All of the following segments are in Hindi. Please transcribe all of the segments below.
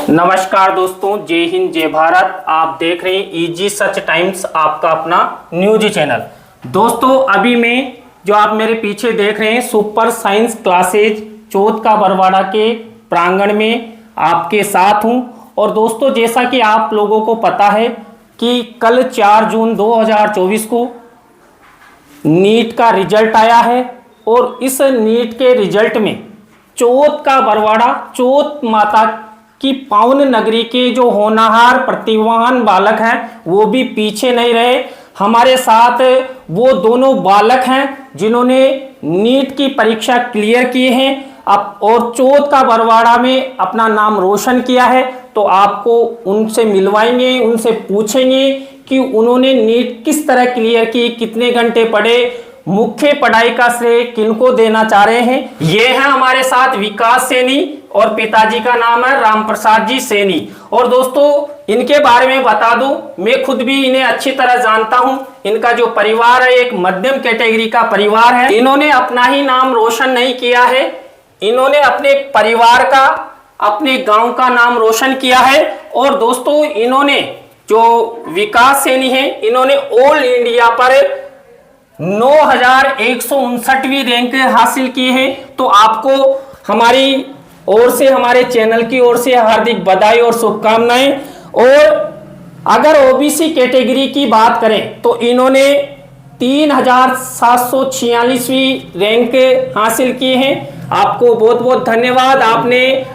नमस्कार दोस्तों, जय हिंद जय भारत। आप देख रहे हैं इजी सच टाइम्स, आपका अपना न्यूज चैनल। दोस्तों अभी मैं जो आप मेरे पीछे देख रहे हैं सुपर साइंस क्लासेज चौथ का बरवाड़ा के प्रांगण में आपके साथ हूं। और दोस्तों जैसा कि आप लोगों को पता है कि कल 4 जून 2024 को नीट का रिजल्ट आया है और इस नीट के रिजल्ट में चौथ का बरवाड़ा, चौथ माता की पावन नगरी के जो होनहार प्रतिभावान बालक हैं वो भी पीछे नहीं रहे। हमारे साथ वो दोनों बालक हैं जिन्होंने नीट की परीक्षा क्लियर की है अब और चौथ का बरवाड़ा में अपना नाम रोशन किया है। तो आपको उनसे मिलवाएंगे, उनसे पूछेंगे कि उन्होंने नीट किस तरह क्लियर की, कितने घंटे पढ़े, मुख्य पढ़ाई का श्रेय किनको देना चाह रहे हैं। ये है हमारे साथ विकास सैनी और पिताजी का नाम है राम प्रसाद जी सैनी। और दोस्तों इनके बारे में बता दूं, मैं खुद भी इन्हें अच्छी तरह जानता हूं। इनका जो परिवार है एक मध्यम कैटेगरी का परिवार है। इन्होंने अपना ही नाम रोशन नहीं किया है, इन्होंने अपने परिवार का, अपने गांव का नाम रोशन किया है। और दोस्तों इन्होंने जो विकास सैनी है, इन्होंने ऑल इंडिया पर 9159वीं रैंक हासिल की है। तो आपको हमारी ओर से, हमारे चैनल की ओर से हार्दिक बधाई और शुभकामनाएं। और अगर ओबीसी कैटेगरी की बात करें तो इन्होंने 3746वीं रैंक हासिल की है। आपको बहुत बहुत धन्यवाद, आपने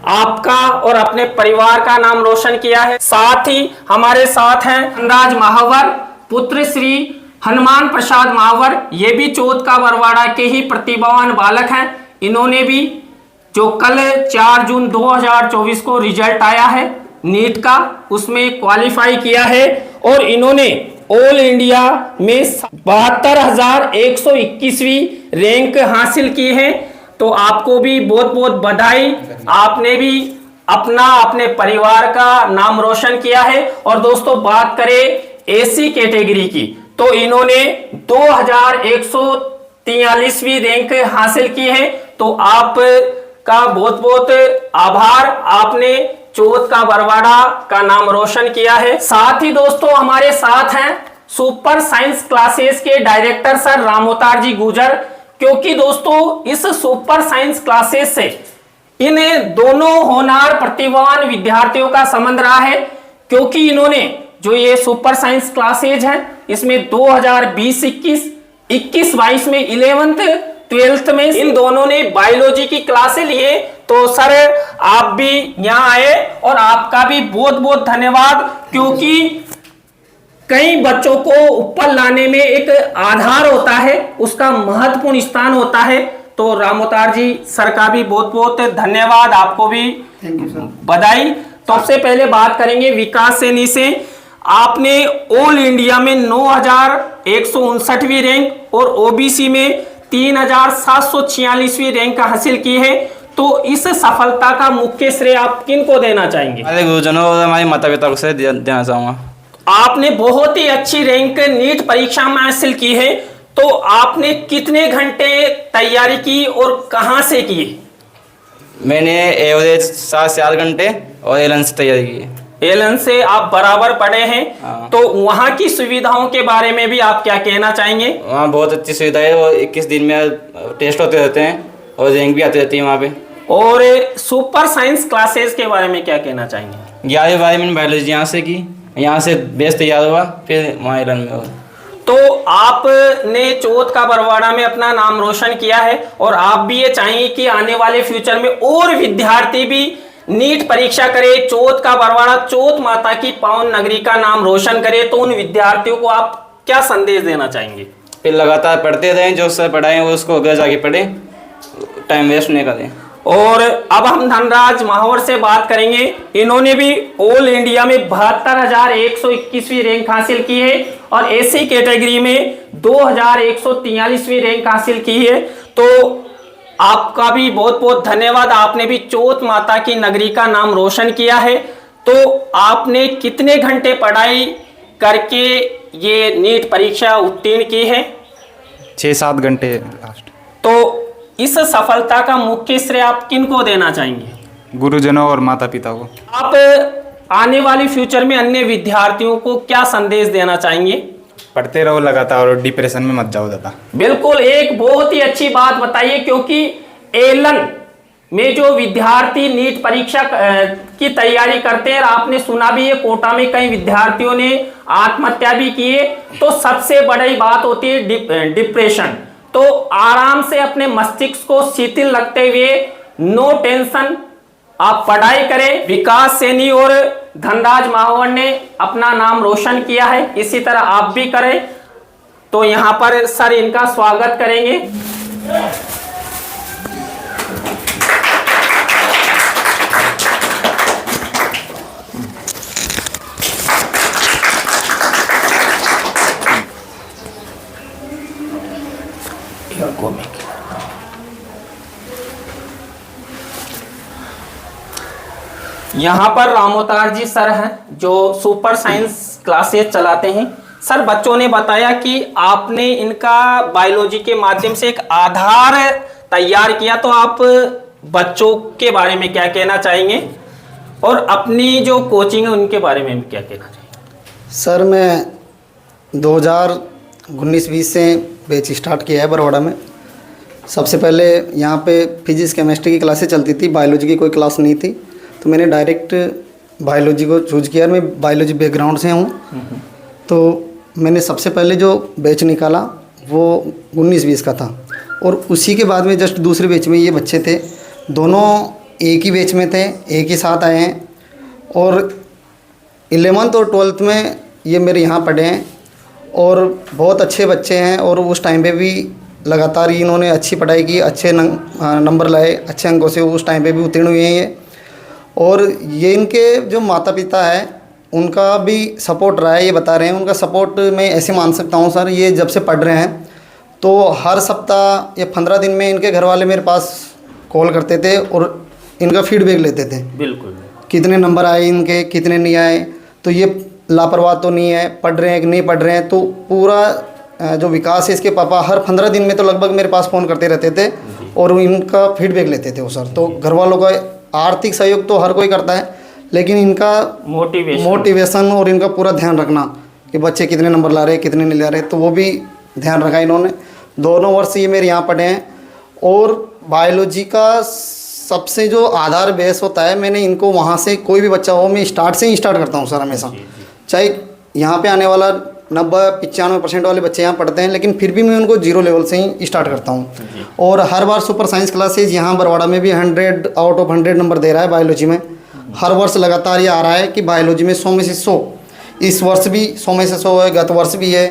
आपका और अपने परिवार का नाम रोशन किया है। साथ ही हमारे साथ हैं धनराज महावर, पुत्र श्री हनुमान प्रसाद महावर। ये भी चौथ का बरवाड़ा के ही प्रतिभावान बालक हैं। इन्होंने भी जो कल 4 जून 2024 को रिजल्ट आया है नीट का, उसमें क्वालिफाई किया है और इन्होंने ऑल इंडिया में 72,121वीं रैंक हासिल की है। तो आपको भी बहुत बहुत बधाई, आपने भी अपने परिवार का नाम रोशन किया है। और दोस्तों बात करें एसी कैटेगरी की तो इन्होंने 2143वीं रैंक हासिल की है। तो आप का बहुत बहुत आभार, आपने चौथ का बरवाड़ा का नाम रोशन किया है। साथ ही दोस्तों हमारे साथ हैं सुपर साइंस क्लासेस के डायरेक्टर सर रामोतार जी गुजर। क्योंकि दोस्तों इस सुपर साइंस क्लासेस से इन दोनों होनहार प्रतिभावान विद्यार्थियों का संबंध रहा है। क्योंकि इन्होंने जो ये सुपर साइंस क्लासेज है इसमें 2020-21, 21-22 में 11th 12th में इन दोनों ने बायोलॉजी की क्लासें लिए। तो सर आप भी यहाँ आए और आपका भी बहुत बहुत धन्यवाद। क्योंकि कई बच्चों को ऊपर लाने में एक आधार होता है, उसका महत्वपूर्ण स्थान होता है। तो रामोतार जी सर का भी बहुत बहुत धन्यवाद, आपको भी बधाई। तो सबसे पहले बात करेंगे विकास सैनी से। आपने ऑल इंडिया में 9159वीं रैंक और ओबीसी में 3746वीं रैंक हासिल की है। तो इस सफलता का मुख्य श्रेय आप किनको देना चाहेंगे? हमारे गुरुजनों और हमारे माता पिता को देना चाहूँगा। आपने बहुत ही अच्छी रैंक नीट परीक्षा में हासिल की है। तो आपने कितने घंटे तैयारी की और कहां से की? मैंने एवरेज 7 से 8 घंटे और एलन से तैयारी की है। एलन से आप बराबर पढ़े हैं। तो वहां की सुविधाओं के बारे में भी आप क्या कहना चाहेंगे? वहाँ बहुत अच्छी सुविधा है और 21 दिन में टेस्ट होते रहते हैं और रैंक भी आती रहती है वहाँ पे। और सुपर साइंस क्लासेस के बारे में क्या कहना चाहेंगे? 11वीं बारे में बायोलॉजी यहाँ से की, यहाँ से बेस तैयार हुआ, फिर वहाँ एलन में हुआ। तो आपने चौथ का बरवाड़ा में अपना नाम रोशन किया है और आप भी ये चाहेंगे कि आने वाले फ्यूचर में और विद्यार्थी भी नीट परीक्षा करे, चौथ का बरवाड़ा, चौथ माता की पावन नगरी का नाम रोशन करे। तो उन विद्यार्थियों को आप क्या संदेश देना चाहेंगे? फिर लगातार पढ़ते रहें, जो सर पढ़ाएं वो उसको अगर जाके पढ़ें, टाइम वेस्ट नहीं करें। और अब हम धनराज महावर से बात करेंगे। इन्होंने भी ऑल इंडिया में 72,121वीं रैंक हासिल की है और एसी कैटेगरी में 2143वीं रैंक हासिल की है। तो आपका भी बहुत बहुत धन्यवाद, आपने भी चौथ माता की नगरी का नाम रोशन किया है। तो आपने कितने घंटे पढ़ाई करके ये नीट परीक्षा उत्तीर्ण की है? 6-7 घंटे लास्ट। तो इस सफलता का मुख्य श्रेय आप किनको देना चाहेंगे? गुरुजनों और माता पिता को। आप आने वाली फ्यूचर में अन्य विद्यार्थियों को क्या संदेश देना चाहेंगे? पढ़ते रहो लगातार और डिप्रेशन में मत जाओ ज़्यादा। बिल्कुल, एक बहुत ही अच्छी बात बताइए, क्योंकि एलन में जो विद्यार्थी नीट परीक्षा की तैयारी करते हैं, आपने सुना भी है कोटा में कई विद्यार्थियों ने आत्महत्या भी की है। तो सबसे बड़ी बात होती है डिप्रेशन। तो आराम से अपने मस्तिष्क को शिथिल रखते हुए, नो टेंशन, आप पढ़ाई करें। विकास सैनी और धनराज माहौर ने अपना नाम रोशन किया है, इसी तरह आप भी करें। तो यहां पर सर इनका स्वागत करेंगे। यहाँ पर रामोतार जी सर हैं जो सुपर साइंस क्लासेस चलाते हैं। सर, बच्चों ने बताया कि आपने इनका बायोलॉजी के माध्यम से एक आधार तैयार किया, तो आप बच्चों के बारे में क्या कहना चाहेंगे और अपनी जो कोचिंग है उनके बारे में क्या कहना चाहेंगे? सर, मैं 2019-20 से बैच स्टार्ट किया है बरवाड़ा में। सबसे पहले यहाँ पे फिजिक्स केमिस्ट्री की क्लासेस चलती थी, बायोलॉजी की कोई क्लास नहीं थी, तो मैंने डायरेक्ट बायोलॉजी को चूज किया। मैं बायोलॉजी बैकग्राउंड से हूँ, तो मैंने सबसे पहले जो बैच निकाला वो 19-20 का था, और उसी के बाद में जस्ट दूसरे बैच में ये बच्चे थे, दोनों एक ही बैच में थे, एक ही साथ आए हैं, और 11th और 12th में ये मेरे यहाँ पढ़े हैं, और बहुत अच्छे बच्चे हैं। और उस टाइम पे भी लगातार इन्होंने अच्छी पढ़ाई की, अच्छे नंबर लाए, अच्छे अंकों से उस टाइम पे भी उत्तीर्ण हुए हैं ये। और ये इनके जो माता पिता है उनका भी सपोर्ट रहा है, ये बता रहे हैं। उनका सपोर्ट मैं ऐसे मान सकता हूँ सर, ये जब से पढ़ रहे हैं तो हर सप्ताह या 15 दिन में इनके घर वाले मेरे पास कॉल करते थे और इनका फीडबैक लेते थे। बिल्कुल, कितने नंबर आए इनके, कितने नहीं आए, तो ये लापरवाह तो नहीं है, पढ़ रहे हैं कि नहीं पढ़ रहे हैं। तो पूरा जो विकास है इसके पापा हर 15 दिन में तो लगभग मेरे पास फ़ोन करते रहते थे और इनका फीडबैक लेते थे वो सर। तो घर वालों का आर्थिक सहयोग तो हर कोई करता है, लेकिन इनका मोटिवेशन और इनका पूरा ध्यान रखना कि बच्चे कितने नंबर ला रहे हैं, कितने नहीं ला रहे, तो वो भी ध्यान रखा इन्होंने। दोनों वर्ष ये मेरे यहाँ पढ़े हैं। और बायोलॉजी का सबसे जो आधार बेस होता है, मैंने इनको वहाँ से, कोई भी बच्चा हो, मैं स्टार्ट से ही स्टार्ट करता हूँ सर हमेशा। चाहे यहाँ पे आने वाला 90-95% वाले बच्चे यहाँ पढ़ते हैं, लेकिन फिर भी मैं उनको 0 लेवल से ही स्टार्ट करता हूँ। और हर बार सुपर साइंस क्लासेज यहाँ बरवाड़ा में भी 100 आउट ऑफ 100 नंबर दे रहा है बायोलॉजी में। हर वर्ष लगातार ये आ रहा है कि बायोलॉजी में 100 में से 100, इस वर्ष भी 100 में से 100 है, गत वर्ष भी है,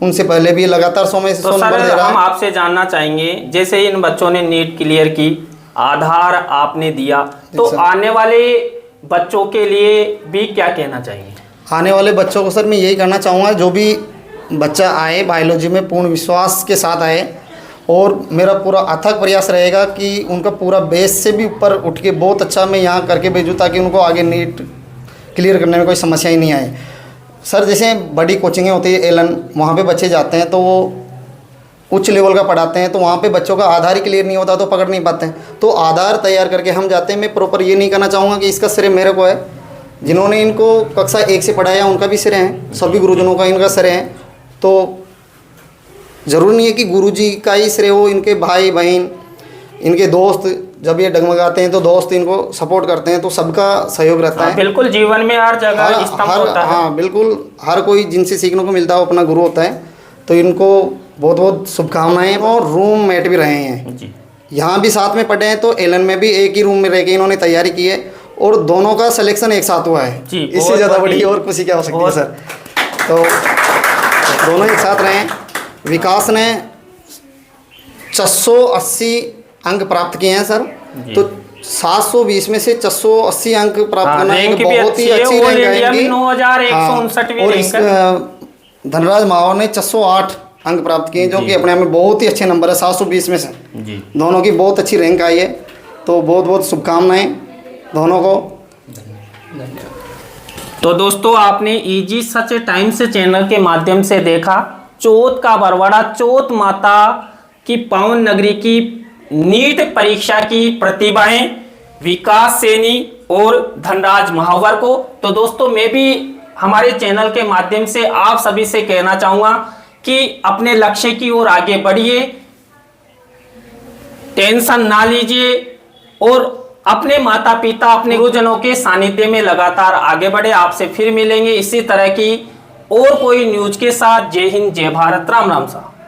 उनसे पहले भी लगातार 100 में से 100 नंबर दे रहा है। हम आपसे जानना चाहेंगे, जैसे इन बच्चों ने नीट क्लियर की, आधार आपने दिया, तो आने वाले बच्चों के लिए भी क्या कहना चाहिए? आने वाले बच्चों को सर मैं यही करना चाहूँगा, जो भी बच्चा आए बायोलॉजी में पूर्ण विश्वास के साथ आए, और मेरा पूरा अथक प्रयास रहेगा कि उनका पूरा बेस से भी ऊपर उठ के बहुत अच्छा मैं यहाँ करके भेजूँ, ताकि उनको आगे नीट क्लियर करने में कोई समस्या ही नहीं आए। सर, जैसे बड़ी कोचिंगें होती है एलन, वहाँ पे बच्चे जाते हैं तो वो उच्च लेवल का पढ़ाते हैं, तो वहाँ पे बच्चों का आधार ही क्लियर नहीं होता तो पकड़ नहीं पाते हैं। तो आधार तैयार करके हम जाते हैं। मैं प्रॉपर ये नहीं करना चाहूँगा कि इसका श्रेय मेरे को है, जिन्होंने इनको कक्षा 1 से पढ़ाया उनका भी श्रेय है, सभी गुरुजनों का इनका श्रेय है। तो ज़रूरी नहीं है कि गुरुजी का ही श्रेय हो, इनके भाई बहन, इनके दोस्त जब ये डगमगाते हैं तो दोस्त इनको सपोर्ट करते हैं, तो सबका सहयोग रहता है। बिल्कुल, जीवन में हर जगह स्तंभ होता है। हाँ बिल्कुल, हर कोई जिनसे सीखने को मिलता है वो अपना गुरु होता है। तो इनको बहुत बहुत शुभकामनाएं। और रूम मेट भी रहे हैं जी, यहाँ भी साथ में पढ़े हैं, तो एलन में भी एक ही रूम में रह के इन्होंने तैयारी की है, और दोनों का सिलेक्शन एक साथ हुआ है। इससे ज़्यादा बड़ी और खुशी क्या हो सकती है सर। तो दोनों एक साथ रहे हैं। विकास ने 680 अंक प्राप्त किए हैं सर, तो 720 में से 680 अंक प्राप्त करना एक बहुत ही अच्छी रैंक है इनकी। 9159 और इस धनराज माहौर ने 608 अंक प्राप्त किए, जो कि अपने आप में बहुत ही अच्छे नंबर है 720 में से जी। दोनों की बहुत अच्छी रैंक आई है, तो बहुत बहुत शुभकामनाएं दोनों को। तो दोस्तों, आपने इजी सच टाइम्स चैनल के माध्यम से देखा चौथ का बरवाड़ा, चौथ माता की पावन नगरी की नीट परीक्षा की प्रतिभाएं विकास सैनी और धनराज महावर को। तो दोस्तों मैं भी हमारे चैनल के माध्यम से आप सभी से कहना चाहूँगा कि अपने लक्ष्य की ओर आगे बढ़िए, टेंशन ना लीजिए और अपने माता पिता अपने गुरुजनों के सानिध्य में लगातार आगे बढ़े। आपसे फिर मिलेंगे इसी तरह की और कोई न्यूज के साथ। जय हिंद, जय भारत, राम राम साहब।